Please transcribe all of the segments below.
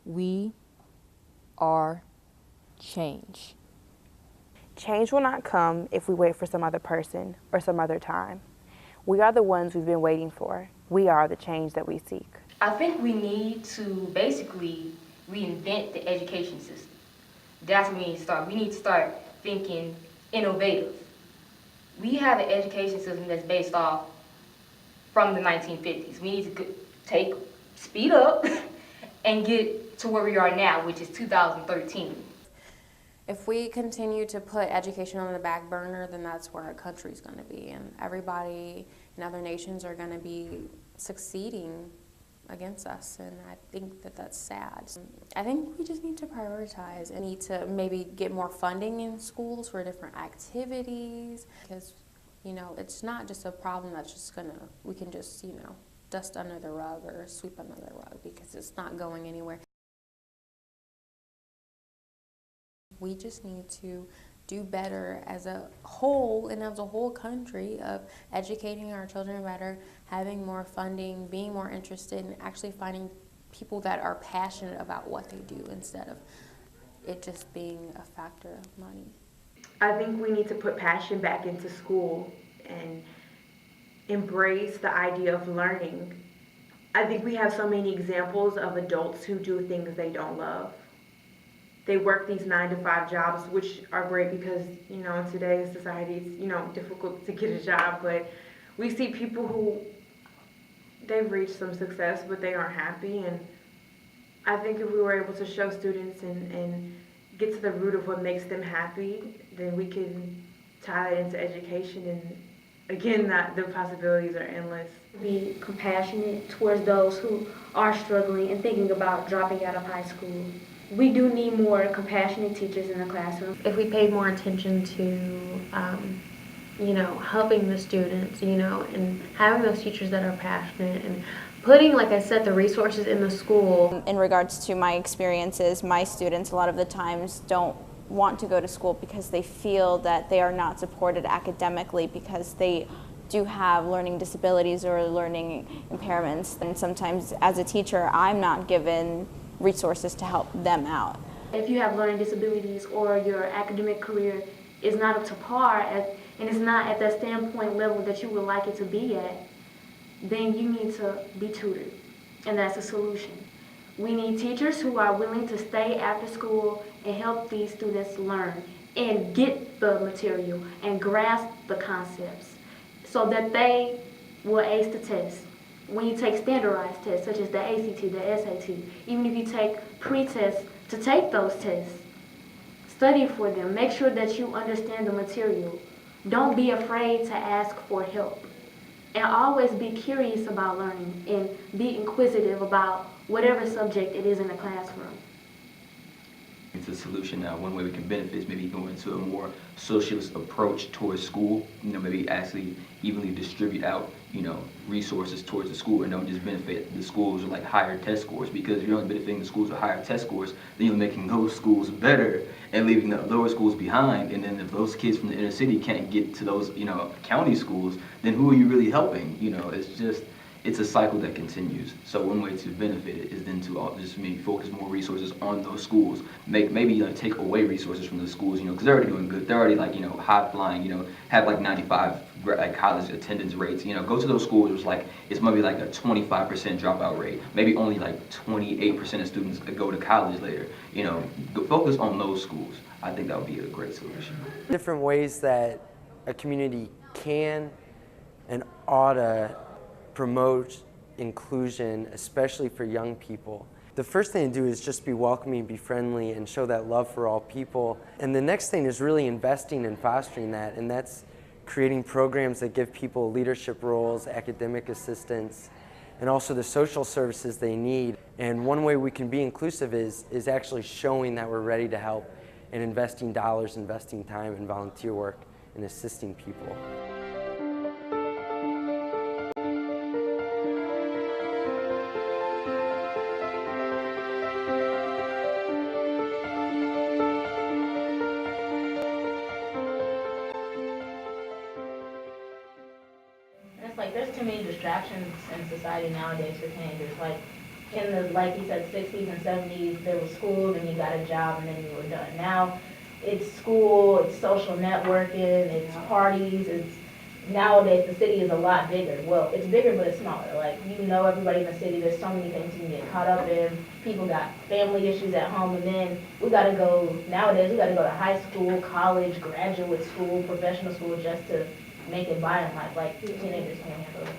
We are change. Change will not come if we wait for some other person or some other time. We are the ones we've been waiting for. We are the change that we seek. I think we need to basically reinvent the education system. That's where we need to start. We need to start thinking innovative. We have an education system that's based off from the 1950s. We need to speed up and get to where we are now, which is 2013. If we continue to put education on the back burner, then that's where our country's going to be, and everybody in other nations are going to be succeeding against us, and I think that that's sad. I think we just need to prioritize and need to maybe get more funding in schools for different activities, because it's not just a problem that's just we can just dust under the rug or sweep under the rug, because it's not going anywhere. We just need to do better as a whole and as a whole country of educating our children better, having more funding, being more interested, and actually finding people that are passionate about what they do instead of it just being a factor of money. I think we need to put passion back into school and embrace the idea of learning. I think we have so many examples of adults who do things they don't love. They work these 9-to-5 jobs, which are great because, in today's society, it's, difficult to get a job. But we see people who, they've reached some success, but they aren't happy. And I think if we were able to show students and get to the root of what makes them happy, then we can tie that into education. And again, the possibilities are endless. Be compassionate towards those who are struggling and thinking about dropping out of high school. We do need more compassionate teachers in the classroom. If we paid more attention to, helping the students, and having those teachers that are passionate and putting, like I said, the resources in the school. In regards to my experiences, my students a lot of the times don't want to go to school because they feel that they are not supported academically because they do have learning disabilities or learning impairments. And sometimes as a teacher, I'm not given resources to help them out. If you have learning disabilities or your academic career is not up to par and it's not at that standpoint level that you would like it to be at, then you need to be tutored, and that's a solution. We need teachers who are willing to stay after school and help these students learn and get the material and grasp the concepts so that they will ace the test. When you take standardized tests, such as the ACT, the SAT, even if you take pre-tests to take those tests, study for them. Make sure that you understand the material. Don't be afraid to ask for help. And always be curious about learning and be inquisitive about whatever subject it is in the classroom. It's a solution now. One way we can benefit is maybe going into a more socialist approach towards school. Maybe actually evenly distribute out, resources towards the school and don't just benefit the schools with like higher test scores, because if you're only benefiting the schools with higher test scores, then you're making those schools better and leaving the lower schools behind. And then if those kids from the inner city can't get to those, county schools, then who are you really helping? It's a cycle that continues. So one way to benefit it is then to just maybe focus more resources on those schools. Maybe take away resources from those schools, because they're already doing good. They're already high flying, have 95 college attendance rates. Go to those schools where it's maybe a 25% dropout rate. Maybe only 28% of students go to college later. Focus on those schools. I think that would be a great solution. Different ways that a community can and ought to promote inclusion, especially for young people. The first thing to do is just be welcoming, be friendly, and show that love for all people. And the next thing is really investing and fostering that, and that's creating programs that give people leadership roles, academic assistance, and also the social services they need. And one way we can be inclusive is actually showing that we're ready to help and investing dollars, investing time, and volunteer work in assisting people. There's too many distractions in society nowadays for teenagers. in the, like you said, 60s and 70s, there was school, then you got a job, and then you were done. Now, it's school, it's social networking, it's parties, it's, nowadays the city is a lot bigger. Well, it's bigger, but it's smaller. Like, you know everybody in the city, there's so many things you can get caught up in. People got family issues at home, and then nowadays we gotta go to high school, college, graduate school, professional school, just to make it by in life. Like, teenagers can't handle it.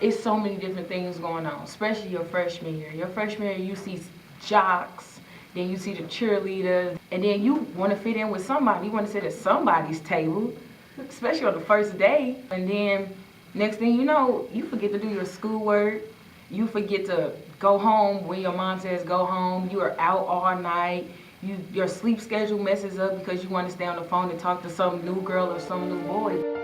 It's so many different things going on, especially your freshman year. Your freshman year, you see jocks, then you see the cheerleaders, and then you want to fit in with somebody. You want to sit at somebody's table, especially on the first day. And then next thing you know, you forget to do your schoolwork. You forget to go home when your mom says go home. You are out all night. Your sleep schedule messes up because you want to stay on the phone and talk to some new girl or some new boy.